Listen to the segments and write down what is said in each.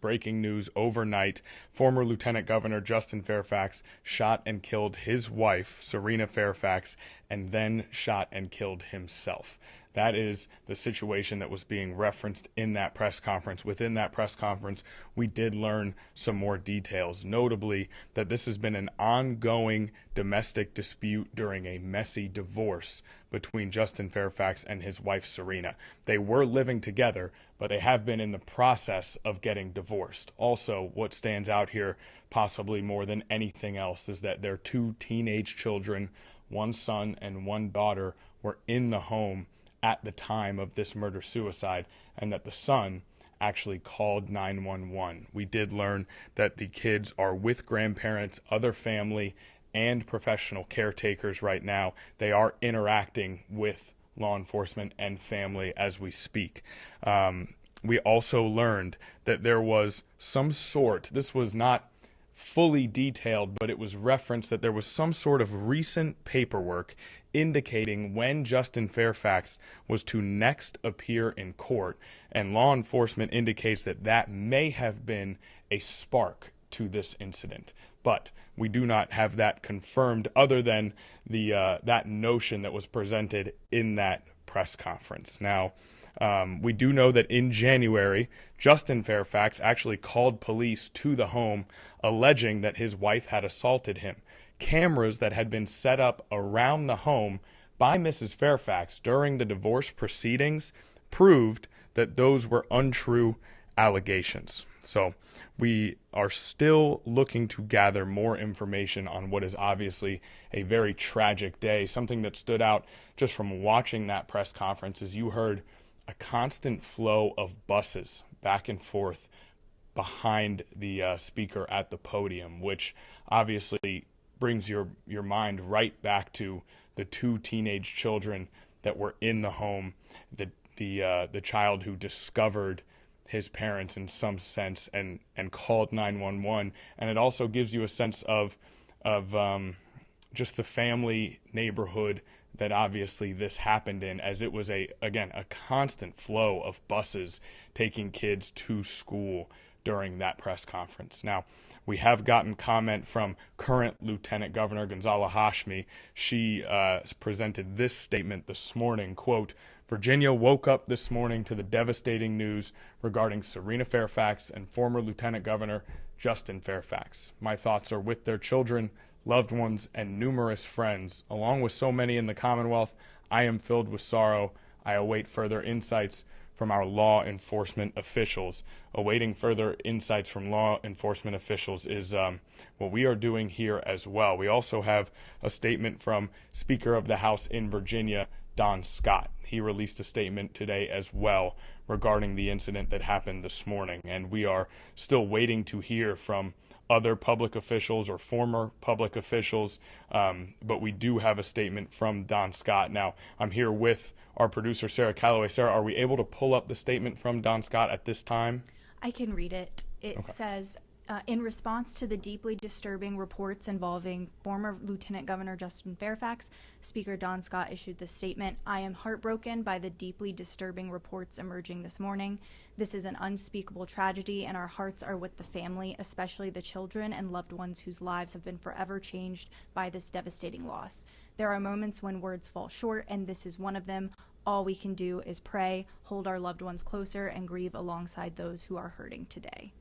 breaking news overnight. Former Lieutenant Governor Justin Fairfax shot and killed his wife, Serena Fairfax, and then shot and killed himself. That is the situation that was being referenced in that press conference. Within that press conference, we did learn some more details, notably that this has been an ongoing domestic dispute during a messy divorce between Justin Fairfax and his wife, Serena. They were living together, but they have been in the process of getting divorced. Also, what stands out here, possibly more than anything else, is that their two teenage children, one son and one daughter, were in the home at the time of this murder-suicide, and that the son actually called 911. We did learn that the kids are with grandparents, other family, and professional caretakers right now. They are interacting with law enforcement and family as we speak. We also learned that there was some sort, this was not fully detailed, but it was referenced that there was some sort of recent paperwork indicating when Justin Fairfax was to next appear in court, and law enforcement indicates that that may have been a spark to this incident. But we do not have that confirmed other than the that notion that was presented in that press conference. Now, we do know that in January, Justin Fairfax actually called police to the home alleging that his wife had assaulted him. Cameras that had been set up around the home by Mrs. Fairfax during the divorce proceedings proved that those were untrue allegations. So we are still looking to gather more information on what is obviously a very tragic day. Something that stood out just from watching that press conference is you heard a constant flow of buses back and forth behind the speaker at the podium, which obviously brings your mind right back to the two teenage children that were in the home, the child who discovered his parents in some sense and called 911. And it also gives you a sense of just the family neighborhood that obviously this happened in, as it was a constant flow of buses taking kids to school during that press conference. Now, we have gotten comment from current Lieutenant Governor Gonzalo Hashmi. She presented this statement this morning, quote, "Virginia woke up this morning to the devastating news regarding Serena Fairfax and former Lieutenant Governor Justin Fairfax. My thoughts are with their children, loved ones, and numerous friends. Along with so many in the Commonwealth, I am filled with sorrow. I await further insights from our law enforcement officials." Awaiting further insights from law enforcement officials is what we are doing here as well. We also have a statement from Speaker of the House in Virginia, Don Scott. He released a statement today as well regarding the incident that happened this morning, and we are still waiting to hear from other public officials or former public officials, but we do have a statement from Don Scott. Now, I'm here with our producer, Sarah Calloway. Sarah, are we able to pull up the statement from Don Scott at this time? I can read it. It says, in response to the deeply disturbing reports involving former Lieutenant Governor Justin Fairfax, Speaker Don Scott issued this statement. "I am heartbroken by the deeply disturbing reports emerging this morning. This is an unspeakable tragedy, and our hearts are with the family, especially the children and loved ones whose lives have been forever changed by this devastating loss. There are moments when words fall short, and this is one of them. All we can do is pray, hold our loved ones closer, and grieve alongside those who are hurting today."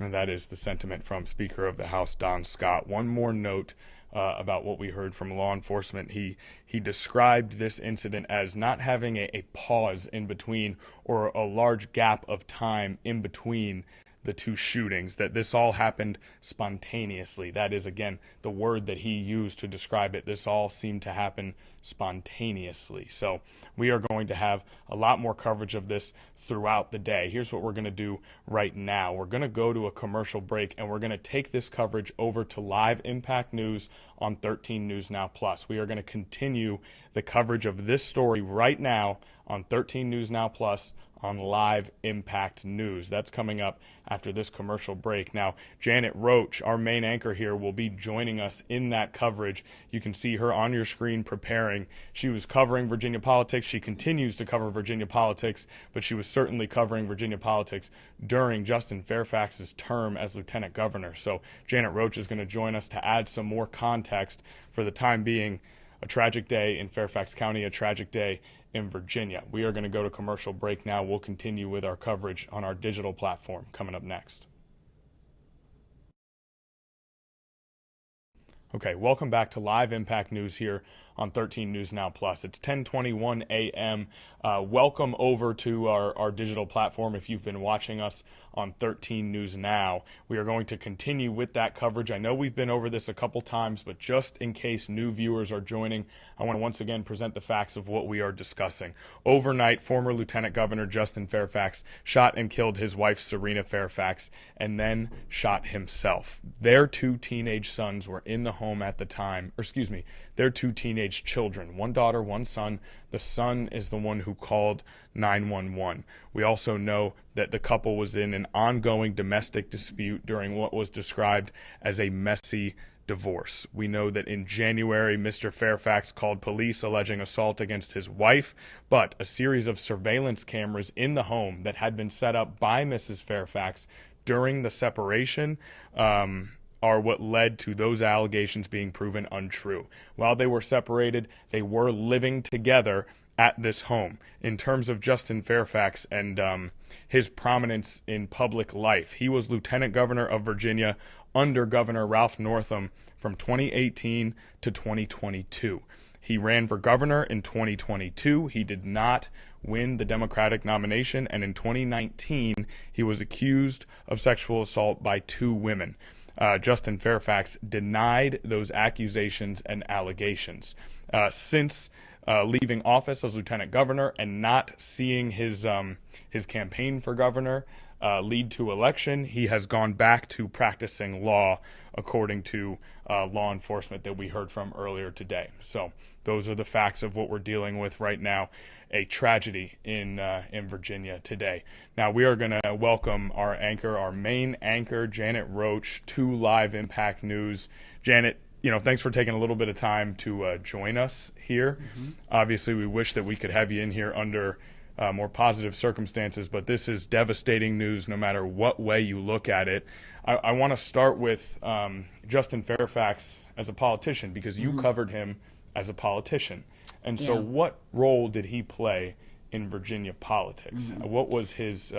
And that is the sentiment from Speaker of the House, Don Scott. One more note about what we heard from law enforcement. He described this incident as not having a pause in between or a large gap of time in between the two shootings, that this all happened spontaneously. That is, again, the word that he used to describe it. This all seemed to happen spontaneously. So we are going to have a lot more coverage of this throughout the day. Here's what we're going to do right now. We're going to go to a commercial break, and we're going to take this coverage over to Live Impact News on 13 News Now Plus. We are going to continue the coverage of this story right now on 13 News Now Plus on Live Impact News. That's coming up after this commercial break. Now, Janet Roach, our main anchor here, will be joining us in that coverage. You can see her on your screen preparing. She was covering Virginia politics. She continues to cover Virginia politics, but she was certainly covering Virginia politics during Justin Fairfax's term as lieutenant governor. So Janet Roach is going to join us to add some more context. For the time being, a tragic day in Fairfax County, a tragic day in Virginia. We are going to go to commercial break now. We'll continue with our coverage on our digital platform coming up next. Okay, welcome back to Live Impact News here on 13 News Now Plus. It's 10:21 a.m. Welcome over to our digital platform if you've been watching us on 13 News Now. We are going to continue with that coverage. I know we've been over this a couple times, but just in case new viewers are joining, I want to once again present the facts of what we are discussing. Overnight, former Lieutenant Governor Justin Fairfax shot and killed his wife, Serena Fairfax, and then shot himself. Their two teenage sons were in the home at the time, their two teenage children, one daughter, one son. The son is the one who called 911. We also know that the couple was in an ongoing domestic dispute during what was described as a messy divorce. We know that in January, Mr. Fairfax called police alleging assault against his wife, but a series of surveillance cameras in the home that had been set up by Mrs. Fairfax during the separation are what led to those allegations being proven untrue. While they were separated, they were living together at this home. In terms of Justin Fairfax and his prominence in public life, he was Lieutenant Governor of Virginia under Governor Ralph Northam from 2018 to 2022. He ran for governor in 2022. He did not win the Democratic nomination, and in 2019, he was accused of sexual assault by two women. Justin Fairfax denied those accusations and allegations. Since leaving office as lieutenant governor and not seeing his campaign for governor lead to election, he has gone back to practicing law, according to law enforcement that we heard from earlier today. So those are the facts of what we're dealing with right now. A tragedy in Virginia today. Now we are going to welcome our main anchor, Janet Roach, to Live Impact News. Janet, thanks for taking a little bit of time to join us here. Mm-hmm. Obviously, we wish that we could have you in here under more positive circumstances, but this is devastating news no matter what way you look at it. I want to start with Justin Fairfax as a politician, because you covered him as a politician. And so what role did he play in Virginia politics? Mm-hmm. What was his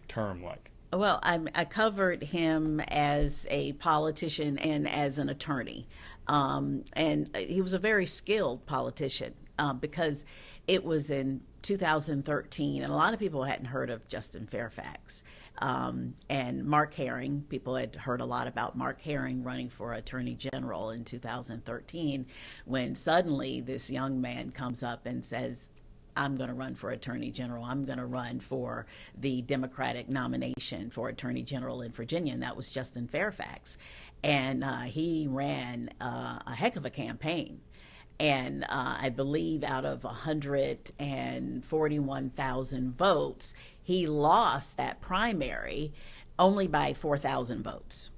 term like? Well, I covered him as a politician and as an attorney. And he was a very skilled politician because it was in 2013, and a lot of people hadn't heard of Justin Fairfax. And Mark Herring, people had heard a lot about Mark Herring running for Attorney General in 2013, when suddenly this young man comes up and says, I'm going to run for Attorney General. I'm going to run for the Democratic nomination for Attorney General in Virginia, and that was Justin Fairfax. And he ran a heck of a campaign. And I believe out of 141,000 votes, he lost that primary only by 4,000 votes.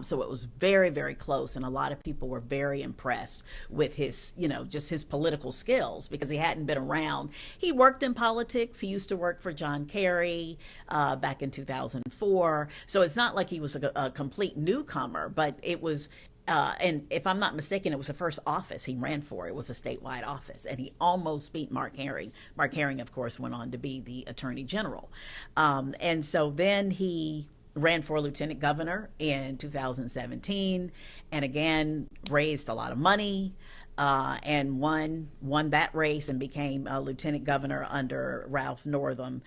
So it was very, very close. And a lot of people were very impressed with his, just his political skills, because he hadn't been around. He worked in politics. He used to work for John Kerry back in 2004. So it's not like he was a complete newcomer, but it was and if I'm not mistaken, it was the first office he ran for. It was a statewide office, and he almost beat Mark Herring. Mark Herring, of course, went on to be the Attorney General. And so then he ran for lieutenant governor in 2017, and again raised a lot of money and won that race and became a lieutenant governor under Ralph Northam.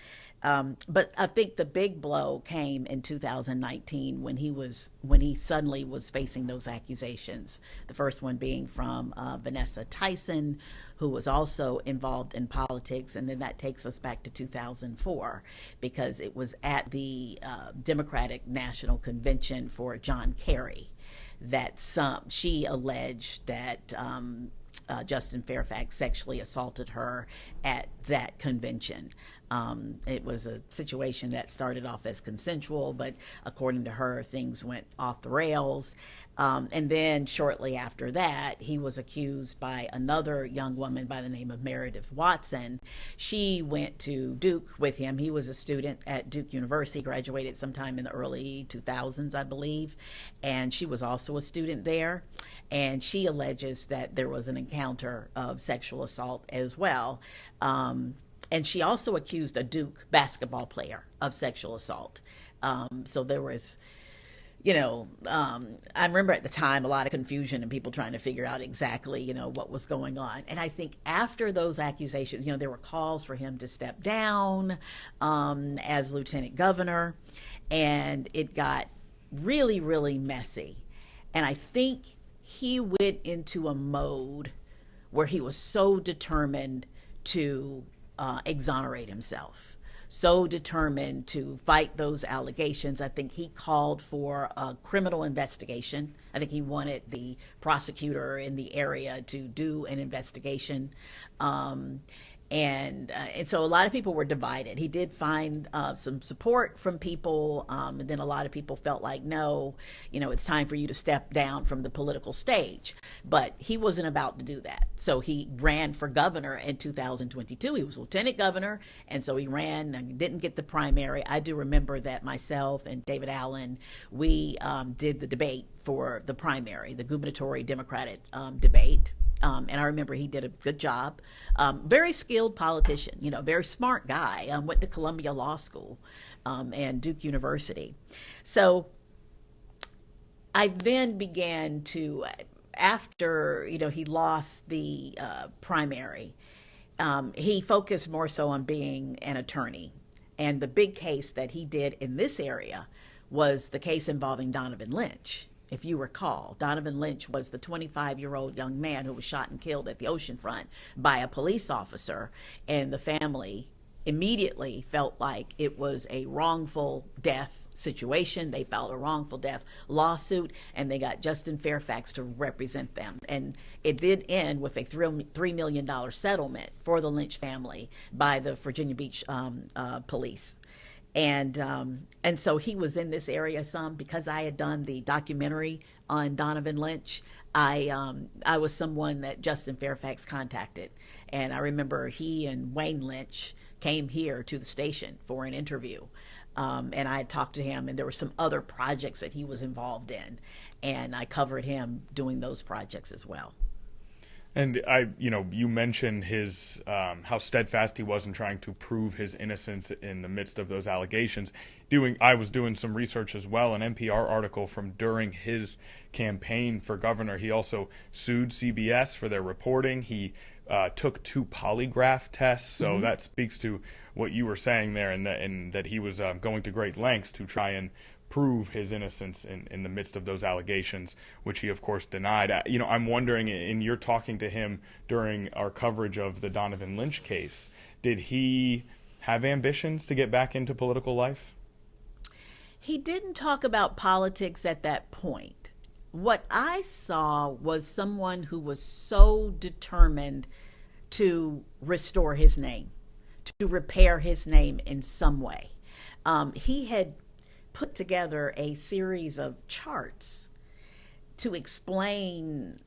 But I think the big blow came in 2019 when he suddenly was facing those accusations. The first one being from Vanessa Tyson, who was also involved in politics, and then that takes us back to 2004, because it was at the Democratic National Convention for John Kerry that she alleged that Justin Fairfax sexually assaulted her at that convention. It was a situation that started off as consensual, but according to her, things went off the rails. And then shortly after that, he was accused by another young woman by the name of Meredith Watson. She went to Duke with him. He was a student at Duke University, graduated sometime in the early 2000s, I believe. And she was also a student there. And she alleges that there was an encounter of sexual assault as well. And she also accused a Duke basketball player of sexual assault. So there was, I remember at the time a lot of confusion and people trying to figure out exactly, what was going on. And I think after those accusations, there were calls for him to step down as lieutenant governor, and it got really, really messy. And I think he went into a mode where he was so determined to exonerate himself, so determined to fight those allegations. I think he called for a criminal investigation. I think he wanted the prosecutor in the area to do an investigation. And so a lot of people were divided. He did find some support from people, and then a lot of people felt like, no, it's time for you to step down from the political stage. But he wasn't about to do that. So he ran for governor in 2022. He was lieutenant governor, and so he ran and didn't get the primary. I do remember that myself and David Allen, we did the debate for the primary, the gubernatorial Democratic debate. And I remember he did a good job. Very skilled politician, very smart guy, went to Columbia Law School and Duke University. So I then began to, after, he lost the primary, he focused more so on being an attorney. And the big case that he did in this area was the case involving Donovan Lynch. If you recall, Donovan Lynch was the 25-year-old young man who was shot and killed at the oceanfront by a police officer, and the family immediately felt like it was a wrongful death situation. They filed a wrongful death lawsuit, and they got Justin Fairfax to represent them. And it did end with a $3 million settlement for the Lynch family by the Virginia Beach police. And so he was in this area some because I had done the documentary on Donovan Lynch. I was someone that Justin Fairfax contacted. And I remember he and Wayne Lynch came here to the station for an interview. And I had talked to him, and there were some other projects that he was involved in. And I covered him doing those projects as well. And you mentioned his how steadfast he was in trying to prove his innocence in the midst of those allegations. I was doing some research as well, an NPR article from during his campaign for governor. He also sued CBS for their reporting. He took 2 polygraph tests, so that speaks to what you were saying there, and that he was going to great lengths to try and prove his innocence in the midst of those allegations, which he, of course, denied. I'm wondering, in your talking to him during our coverage of the Donovan Lynch case, did he have ambitions to get back into political life? He didn't talk about politics at that point. What I saw was someone who was so determined to restore his name, to repair his name in some way. He had put together a series of charts to explain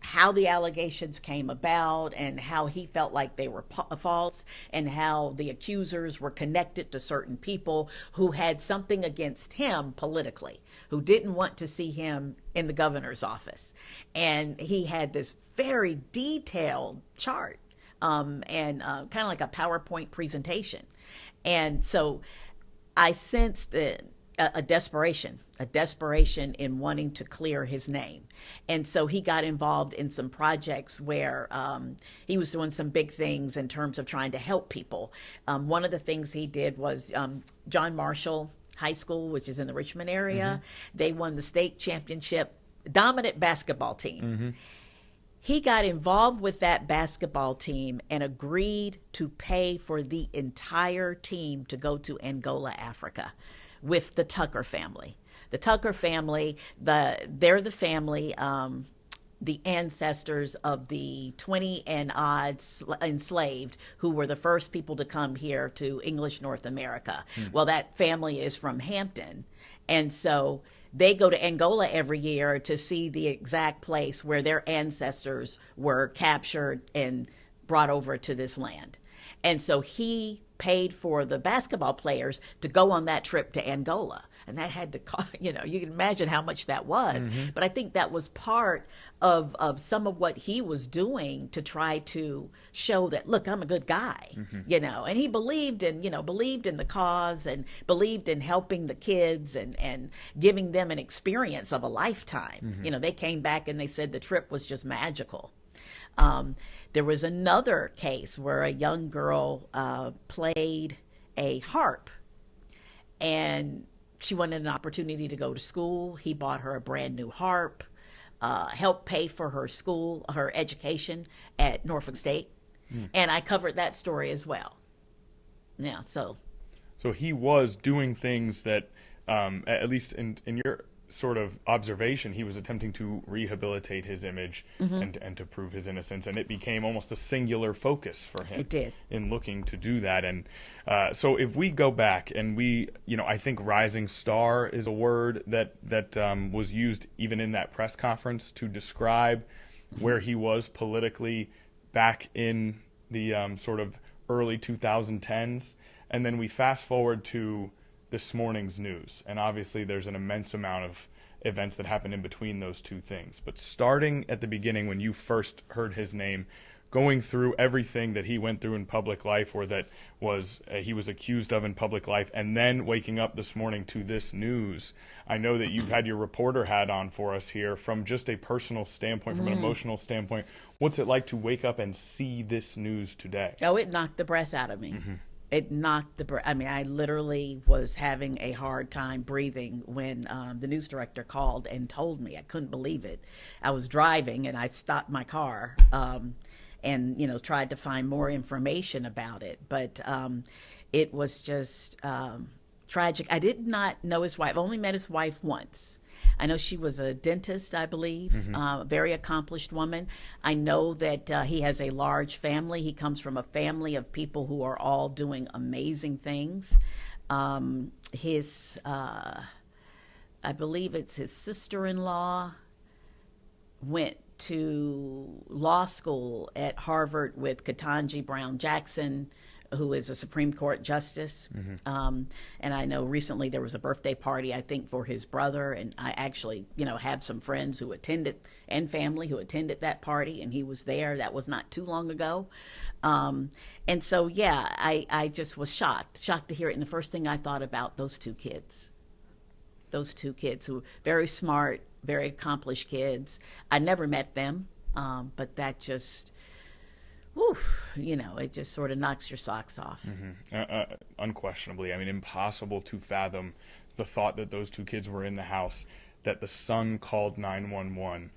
how the allegations came about and how he felt like they were false, and how the accusers were connected to certain people who had something against him politically, who didn't want to see him in the governor's office. And he had this very detailed chart and kind of like a PowerPoint presentation. And so I sensed a desperation in wanting to clear his name. And so he got involved in some projects where he was doing some big things in terms of trying to help people. One of the things he did was John Marshall High School, which is in the Richmond area. They won the state championship, dominant basketball team. He got involved with that basketball team and agreed to pay for the entire team to go to Angola, Africa, with the Tucker family. The Tucker family, they're the family the ancestors of the 20 and odd enslaved who were the first people to come here to English North America. Well, that family is from Hampton. And so they go to Angola every year to see the exact place where their ancestors were captured and brought over to this land. And so he paid for the basketball players to go on that trip to Angola. And that had to cost, you can imagine how much that was. But I think that was part of some of what he was doing to try to show that, look, I'm a good guy, and he believed in the cause and believed in helping the kids and giving them an experience of a lifetime. They came back and they said the trip was just magical. There was another case where a young girl played a harp, and she wanted an opportunity to go to school. He bought her a brand new harp, helped pay for her education at Norfolk State, and I covered that story as well. Yeah, so he was doing things that, at least in your sort of observation, he was attempting to rehabilitate his image and to prove his innocence, and it became almost a singular focus for him. It did. In looking to do that. And so if we go back and I think rising star is a word that was used even in that press conference to describe where he was politically back in the sort of early 2010s. And then we fast forward to this morning's news, and obviously there's an immense amount of events that happened in between those two things. But starting at the beginning, when you first heard his name, going through everything that he went through in public life, or that was he was accused of in public life, and then waking up this morning to this news, I know that you've had your reporter hat on for us here. From just a personal standpoint, from an emotional standpoint, what's it like to wake up and see this news today? Oh, it knocked the breath out of me. It knocked the breath. I mean, I literally was having a hard time breathing when the news director called and told me. I couldn't believe it. I was driving and I stopped my car and tried to find more information about it. But it was just tragic. I did not know his wife. I only met his wife once. I know she was a dentist, I believe, a very accomplished woman. I know that he has a large family. He comes from a family of people who are all doing amazing things. I believe it's his sister-in-law, went to law school at Harvard with Ketanji Brown Jackson, who is a Supreme Court justice. And I know recently there was a birthday party, I think, for his brother. And I actually, have some friends who attended and family who attended that party, and he was there. That was not too long ago. And so, yeah, I just was shocked to hear it. And the first thing I thought about, those two kids who very smart, very accomplished kids. I never met them, but that just... it just sort of knocks your socks off. Unquestionably. I mean, impossible to fathom the thought that those two kids were in the house, that the son called 911.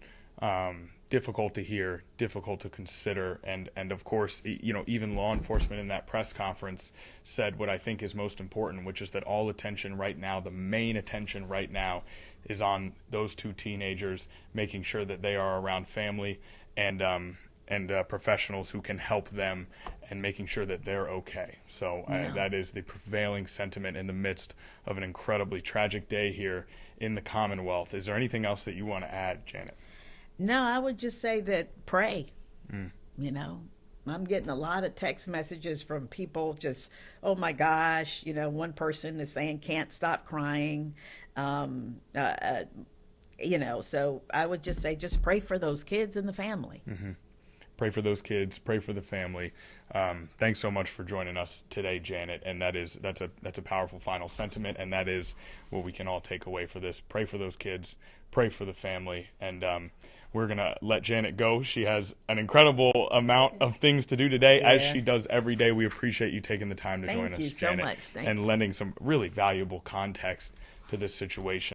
Difficult to hear, difficult to consider. And of course, even law enforcement in that press conference said what I think is most important, which is that all attention right now, the main attention right now, is on those two teenagers, making sure that they are around family and professionals who can help them, and making sure that they're okay. So that is the prevailing sentiment in the midst of an incredibly tragic day here in the Commonwealth. Is there anything else that you want to add, Janet? No, I would just say that pray. I'm getting a lot of text messages from people just, oh my gosh, one person is saying can't stop crying. So I would just say just pray for those kids and the family. Pray for those kids, pray for the family. Thanks so much for joining us today, Janet. And that's a powerful final sentiment, and that is what we can all take away for this. Pray for those kids, pray for the family, and we're going to let Janet go. She has an incredible amount of things to do today, as she does every day. We appreciate you taking the time to join us, Janet. Thank you so much. Thanks. And lending some really valuable context to this situation.